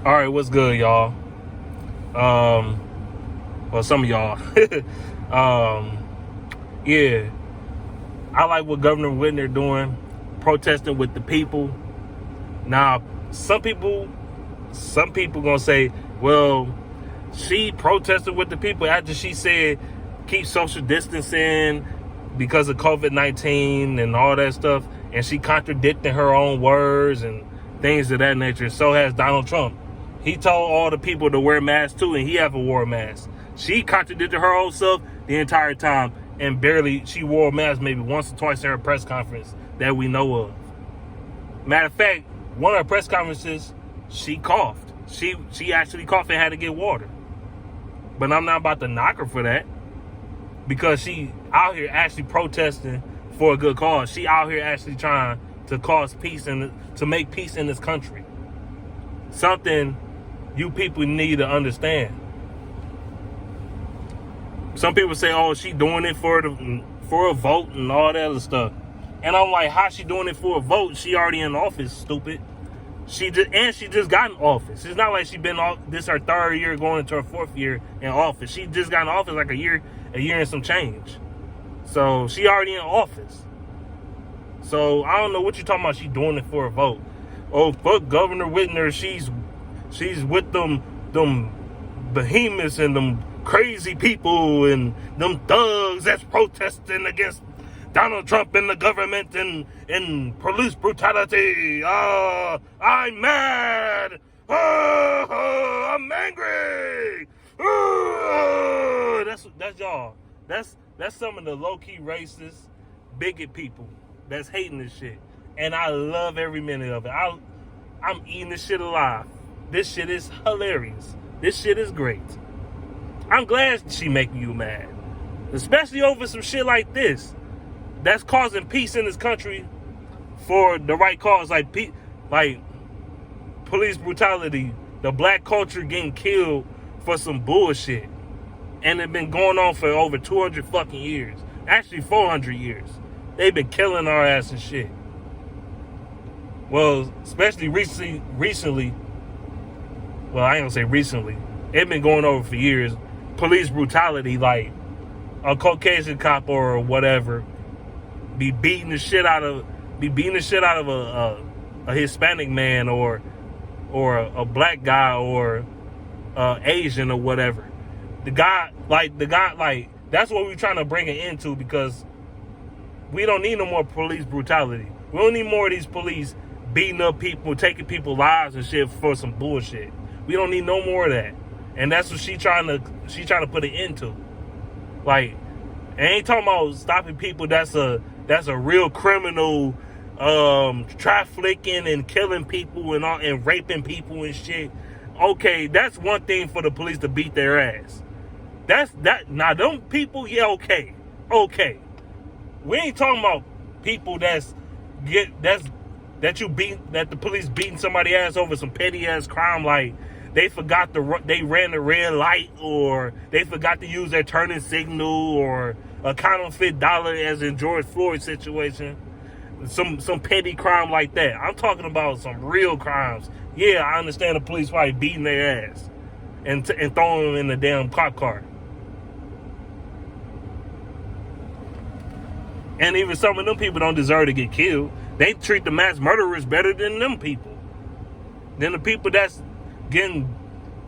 All right, what's good, y'all? Well, some of y'all. Yeah, I like what Governor Whitmer doing, protesting with the people. Now, some people gonna say, well, she protested with the people after she said keep social distancing because of COVID-19 and all that stuff, and she contradicted her own words and things of that nature. So has Donald Trump. He told all the people to wear masks too, and he haven't wore a mask. She contradicted her own self the entire time, and she wore a mask maybe once or twice at her press conference that we know of. Matter of fact, one of her press conferences, she coughed. She actually coughed and had to get water. But I'm not about to knock her for that, because she out here actually protesting for a good cause. She out here actually trying to cause peace and to make peace in this country. Something you people need to understand. Some people say, "Oh, she doing it for a vote and all that other stuff," and I'm like, "How she doing it for a vote? She already in office, stupid." She just got in office. It's not like she been off. This her third year going into her fourth year in office. She just got in office like a year and some change. So she already in office. So I don't know what you're talking about. She doing it for a vote. Oh, fuck Governor Whitmer. She's with them behemoths and them crazy people and them thugs that's protesting against Donald Trump and the government and police brutality. I'm mad. I'm angry. That's y'all. That's some of the low-key racist, bigot people that's hating this shit. And I love every minute of it. I'm eating this shit alive. This shit is hilarious. This shit is great. I'm glad she making you mad. Especially over some shit like this. That's causing peace in this country for the right cause. Like police brutality. The black culture getting killed for some bullshit. And it's been going on for over 200 fucking years. Actually 400 years. They've been killing our ass and shit. Well, especially recently. Well, I ain't gonna say recently. It's been going over for years. Police brutality, like a Caucasian cop or whatever, be beating the shit out of a Hispanic man or a black guy or Asian or whatever. The guy, that's what we're trying to bring it into, because we don't need no more police brutality. We don't need more of these police beating up people, taking people's lives and shit for some bullshit. We don't need no more of that. And that's what she trying to put an end to. Like, I ain't talking about stopping people that's a real criminal, trafficking and killing people and raping people and shit. Okay, that's one thing for the police to beat their ass. Now them people, yeah, okay. We ain't talking about people that the police beating somebody ass over some petty ass crime, like they ran the red light, or they forgot to use their turning signal, or a counterfeit dollar, as in George Floyd situation. Some petty crime like that. I'm talking about some real crimes. Yeah, I understand the police probably beating their ass and throwing them in the damn cop car. And even some of them people don't deserve to get killed. They treat the mass murderers better than them people. Than the people that's getting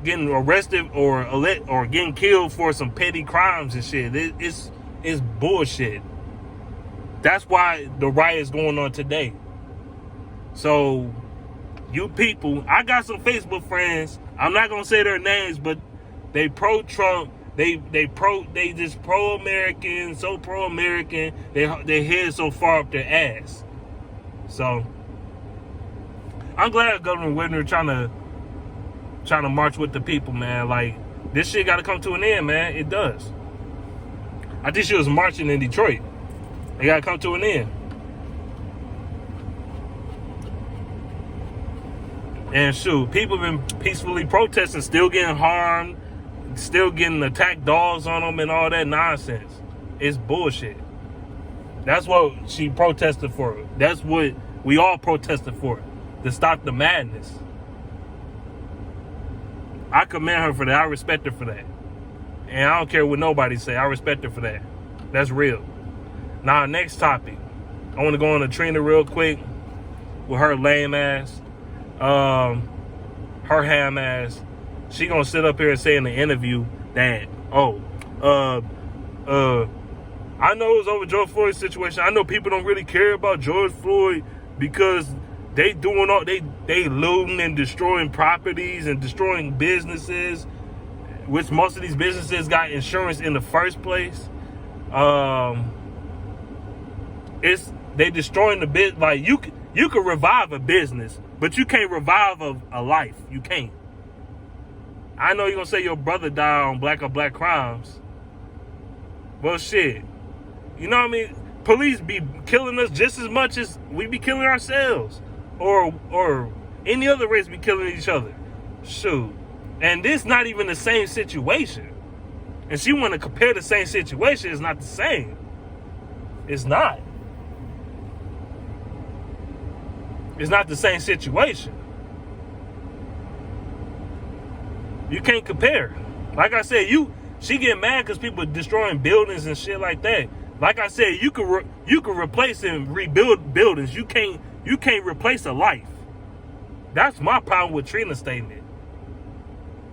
arrested or getting killed for some petty crimes and shit. It's bullshit. That's why the riot's going on today. So, you people, I got some Facebook friends. I'm not gonna say their names, but they pro-Trump. They just pro-American, so pro-American. They head so far up their ass. So, I'm glad Governor Whitmer trying to march with the people, man. Like, this shit got to come to an end, man. It does. I think she was marching in Detroit. It got to come to an end. And shoot, people been peacefully protesting, still getting harmed, still getting attacked dogs on them and all that nonsense. It's bullshit. That's what she protested for. That's what we all protested for. To stop the madness. I commend her for that. I respect her for that. And I don't care what nobody say. I respect her for that. That's real. Now, next topic. I want to go on to Trina real quick with her lame ass. Her ham ass. She gonna sit up here and say in the interview that, I know it's over George Floyd's situation. I know people don't really care about George Floyd because they doing all they looting and destroying properties and destroying businesses, which most of these businesses got insurance in the first place. They destroying the bit. Like you can revive a business, but you can't revive a life. You can't. I know you're gonna say your brother died on black crimes. Well, shit. You know what I mean? Police be killing us just as much as we be killing ourselves, or any other race be killing each other. Shoot. And this not even the same situation. And she want to compare the same situation. It's not the same. It's not. It's not the same situation. You can't compare. Like I said, she get mad because people are destroying buildings and shit like that. Like I said, you can replace and rebuild buildings. You can't replace a life. That's my problem with Trina's statement.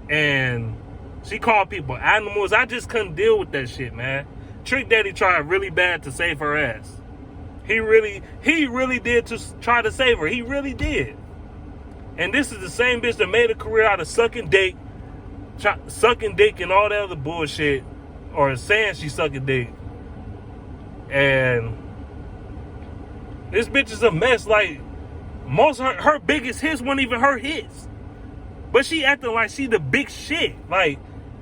And she called people animals. I just couldn't deal with that shit, man. Trick Daddy tried really bad to save her ass. He really did to try to save her. He really did. And this is the same bitch that made a career out of sucking dick and all that other bullshit, or saying she's sucking dick. And this bitch is a mess. Like, most of her biggest hits weren't even her hits, but she acting like she the big shit. Like,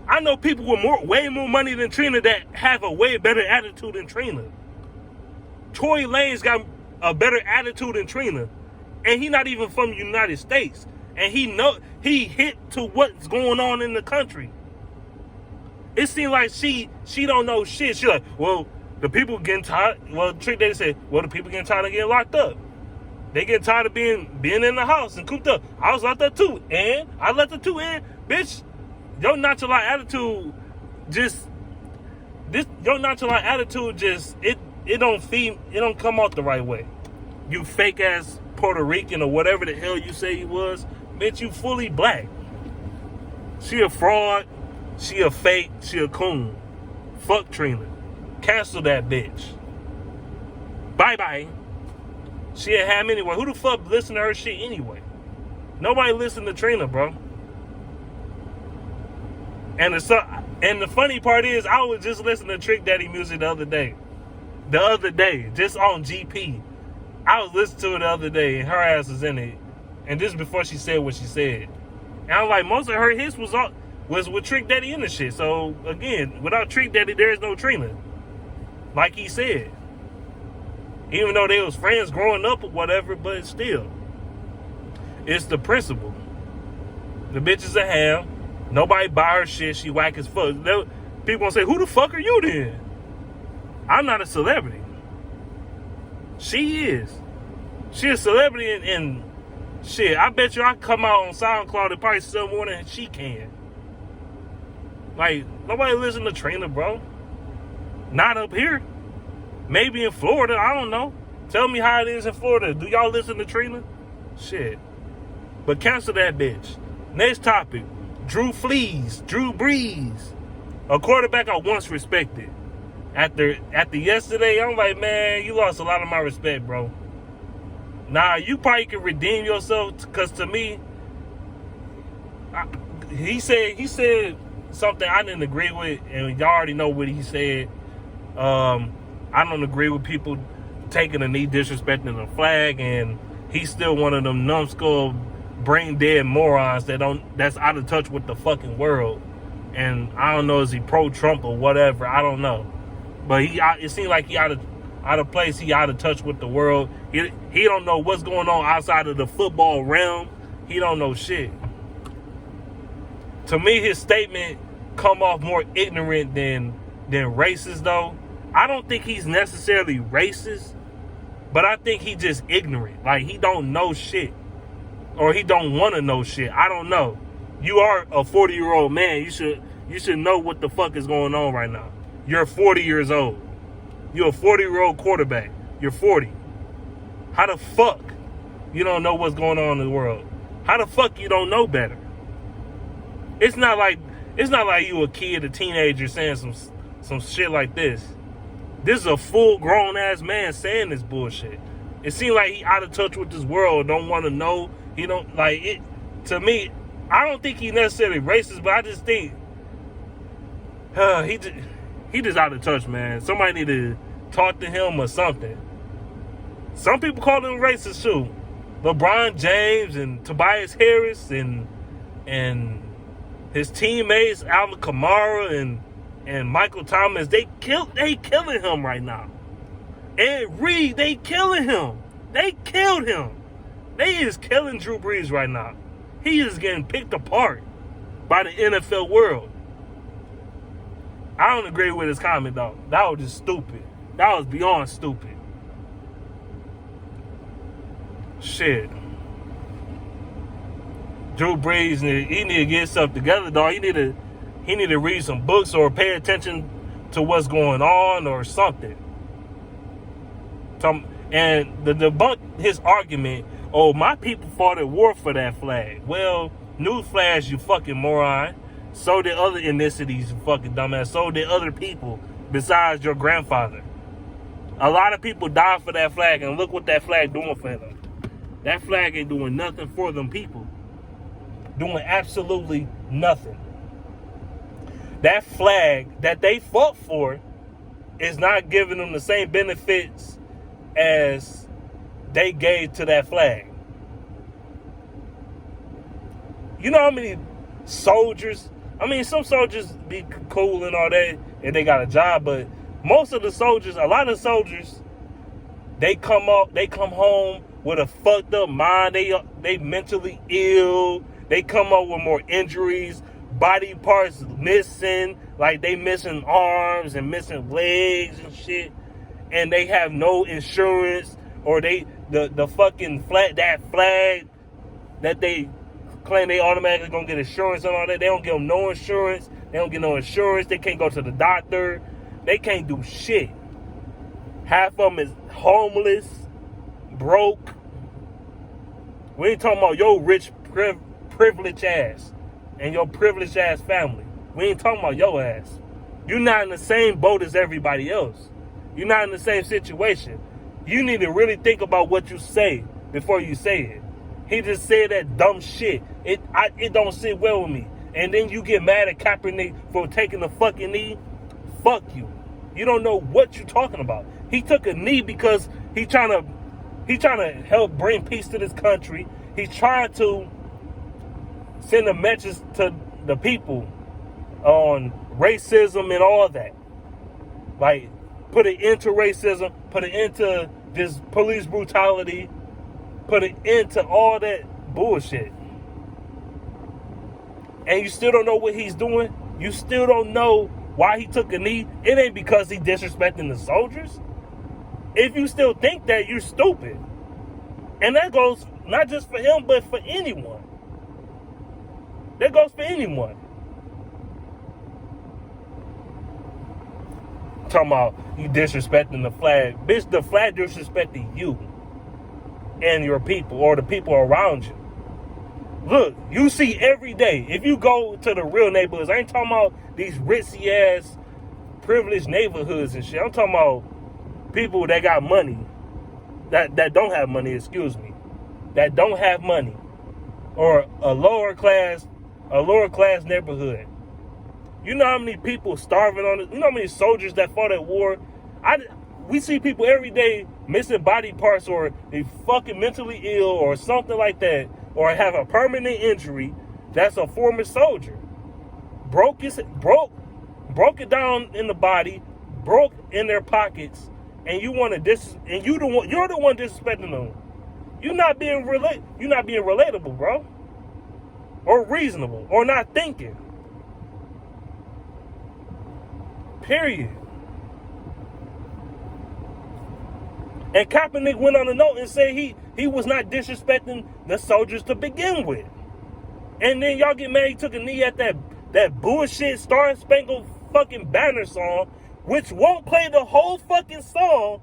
I know people with way more money than Trina that have a way better attitude than Trina. Tory Lanez got a better attitude than Trina, and he not even from the United States. And he hit to what's going on in the country. It seems like she don't know shit. She like, well, the people getting tired. Well, Trick Daddy said, well, the people getting tired of getting locked up. They get tired of being in the house and cooped up. I was locked up too, and I left it too. And bitch, your nonchalant attitude it don't come out the right way. You fake ass Puerto Rican or whatever the hell you say you was. Bitch, you fully black. She a fraud. She a fake. She a coon. Fuck Trina. Cancel that bitch. Bye-bye. She a ham anyway. Who the fuck listen to her shit anyway? Nobody listen to Trina, bro. And the funny part is, I was just listening to Trick Daddy music the other day, just on GP. I was listening to it the other day, and her ass was in it. And this is before she said what she said. And I'm like, most of her hits was with Trick Daddy in the shit. So, again, without Trick Daddy, there is no Trina. Like he said. Even though they was friends growing up or whatever, but still. It's the principle. The bitch is a ham. Nobody buy her shit. She whack as fuck. People gonna say, who the fuck are you then? I'm not a celebrity. She is. She a celebrity and shit, I bet you I come out on SoundCloud and probably sell more than she can. Like, nobody listen to Trina, bro. Not up here. Maybe in Florida, I don't know. Tell me how it is in Florida. Do y'all listen to Trina? Shit. But cancel that bitch. Next topic. Drew Brees. A quarterback I once respected. After yesterday, I'm like, man, you lost a lot of my respect, bro. Nah, you probably can redeem yourself, because to me, he said something I didn't agree with, and y'all already know what he said. I don't agree with people taking a knee, disrespecting the flag, and he's still one of them numbskull, brain dead morons that's out of touch with the fucking world. And I don't know, is he pro-Trump or whatever? I don't know, but it seems like he out of place. He out of touch with the world. He don't know what's going on outside of the football realm. He don't know shit. To me, his statement come off more ignorant than racist, though. I don't think he's necessarily racist, but I think he just ignorant. Like, he don't know shit, or he don't want to know shit. I don't know. You are a 40-year-old man. You should know what the fuck is going on right now. You're 40 years old. You're a 40-year-old quarterback. You're 40. How the fuck you don't know what's going on in the world? How the fuck you don't know better? It's not like you a kid, a teenager saying some shit like this. This is a full-grown ass man saying this bullshit. It seems like he out of touch with this world. Don't want to know. He don't like it. To me, I don't think he necessarily racist, but I just think he just out of touch, man. Somebody need to talk to him or something. Some people call him racist too. LeBron James and Tobias Harris and his teammates Alvin Kamara and Michael Thomas, they killing him right now. And Reed, they killing him. They killed him. They is killing Drew Brees right now. He is getting picked apart by the NFL world. I don't agree with his comment, though. That was just stupid. That was beyond stupid. Shit. Drew Brees, he need to get stuff together, dog. He need to read some books or pay attention to what's going on or something. And to debunk his argument, oh, my people fought at war for that flag. Well, newsflash, you fucking moron. So did other ethnicities, you fucking dumbass. So did other people besides your grandfather. A lot of people died for that flag, and look what that flag doing for them. That flag ain't doing nothing for them people. Doing absolutely nothing. That flag that they fought for is not giving them the same benefits as they gave to that flag. You know how many soldiers, I mean, some soldiers be cool and all that, and they got a job, but most of the soldiers, a lot of soldiers, they come home with a fucked up mind. They mentally ill. They come up with more injuries, body parts missing, like they missing arms and missing legs and shit, and they have no insurance, or the fucking flag that they claim they automatically gonna get insurance and all that. They don't give them no insurance. They don't get no insurance. They can't go to the doctor. They can't do shit. Half of them is homeless, broke. We ain't talking about your rich, privileged ass and your privileged ass family. We ain't talking about your ass. You're not in the same boat as everybody else. You're not in the same situation. You need to really think about what you say before you say it. He just said that dumb shit. It don't sit well with me. And then you get mad at Kaepernick for taking the fucking knee. Fuck you. You don't know what you're talking about. He took a knee because he's trying to help bring peace to this country. He's trying to send a message to the people on racism and all that. Like, put an end to racism, put an end to this police brutality, put an end to all that bullshit. And you still don't know what he's doing? You still don't know why he took a knee? It ain't because he disrespecting the soldiers. If you still think that, you're stupid. And that goes not just for him, but for anyone. That goes for anyone. Talking about you disrespecting the flag. Bitch, the flag disrespecting you and your people, or the people around you. Look, you see every day, if you go to the real neighborhoods, I ain't talking about these ritzy ass privileged neighborhoods and shit. I'm talking about people that got money, that don't have money, that don't have money, or a lower class neighborhood. You know how many people starving on it? You know how many soldiers that fought at war? We see people every day missing body parts, or they fucking mentally ill or something like that, or have a permanent injury. That's a former soldier. Broke it down in the body, broke in their pockets, and you're the one disrespecting them. You're not being relatable, bro. Or reasonable, or not thinking. Period. And Kaepernick went on a note and said he was not disrespecting the soldiers to begin with. And then y'all get mad he took a knee at that bullshit Star Spangled fucking Banner song, which won't play the whole fucking song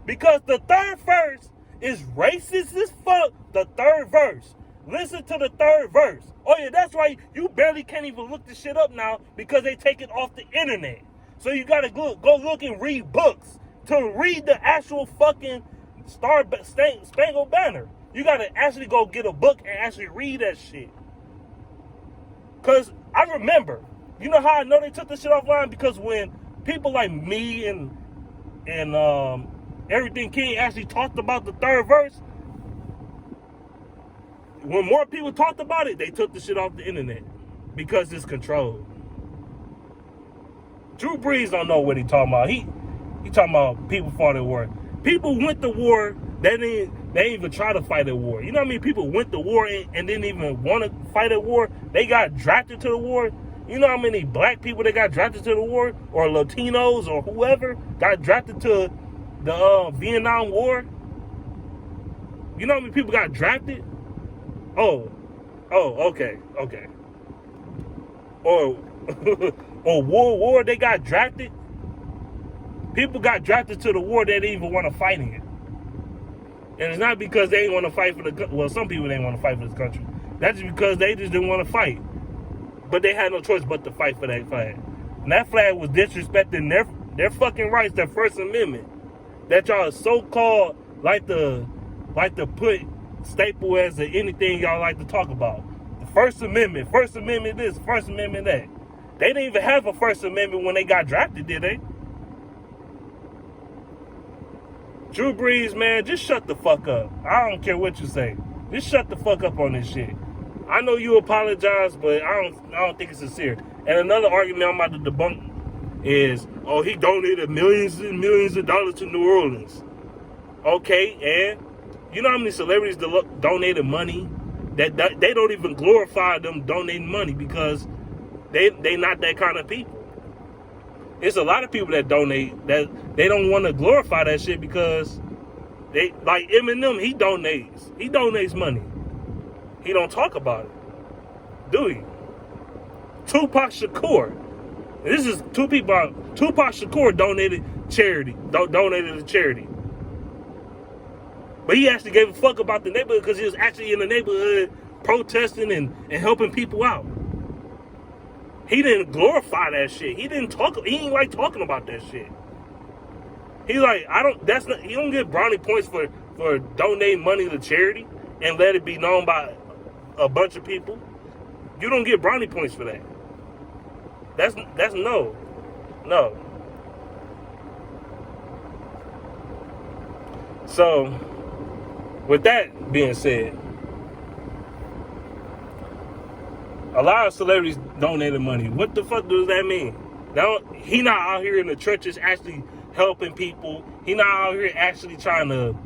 because the third verse is racist as fuck. The third verse. Listen to the third verse. Oh yeah, that's why you barely can't even look this shit up now because they take it off the internet. So you gotta go look and read books to read the actual fucking Star Spangled Banner. You gotta actually go get a book and actually read that shit. Cause I remember, you know how I know they took this shit offline? Because when people like me and Everything King actually talked about the third verse, when more people talked about it, they took the shit off the internet because it's controlled. Drew Brees don't know what he talking about. He talking about people fought at war. People went to war. They didn't even try to fight at war. You know what I mean? People went to war and didn't even want to fight at war. They got drafted to the war. You know how many black people that got drafted to the war, or Latinos, or whoever got drafted to the Vietnam War? You know how many people got drafted? Oh, okay. Or World War, they got drafted. People got drafted to the war they didn't even want to fight in. And it's not because they didn't want to fight for the... Well, some people didn't want to fight for this country. That's just because they just didn't want to fight. But they had no choice but to fight for that flag. And that flag was disrespecting their fucking rights, their First Amendment. That y'all so-called like to put staple as anything y'all like to talk about. The First Amendment this, First Amendment that. They didn't even have a First Amendment when they got drafted, did they? Drew Brees, man, just shut the fuck up. I don't care what you say. Just shut the fuck up on this shit. I know you apologize, but I don't think it's sincere. And another argument I'm about to debunk is, oh, he donated millions and millions of dollars to New Orleans. Okay, and you know how many celebrities donated money? That they don't even glorify them donating money because they not that kind of people. It's a lot of people that donate that they don't want to glorify that shit because they, like Eminem, he donates money. He don't talk about it, do he? Tupac Shakur. This is two people. Tupac Shakur donated to charity. But he actually gave a fuck about the neighborhood because he was actually in the neighborhood protesting and helping people out. He didn't glorify that shit. He ain't like talking about that shit. He like, he don't get brownie points for donating money to charity and let it be known by a bunch of people. You don't get brownie points for that. That's no. So, with that being said, a lot of celebrities donated money. What the fuck does that mean? He not out here in the trenches actually helping people. He not out here actually trying to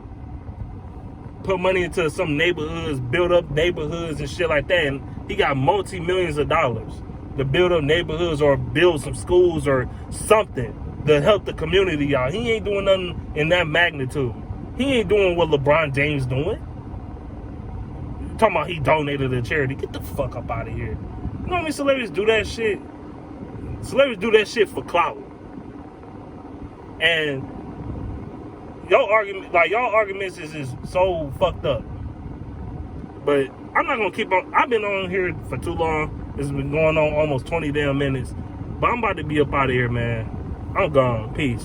put money into some neighborhoods, build up neighborhoods and shit like that. And he got multi-millions of dollars to build up neighborhoods or build some schools or something to help the community out. He ain't doing nothing in that magnitude. He ain't doing what LeBron James doing. Talking about he donated to charity. Get the fuck up out of here. You know how many celebrities do that shit? Celebrities do that shit for clout. And y'all arguments is so fucked up. But I'm not gonna keep on. I've been on here for too long. It's been going on almost 20 damn minutes. But I'm about to be up out of here, man. I'm gone. Peace.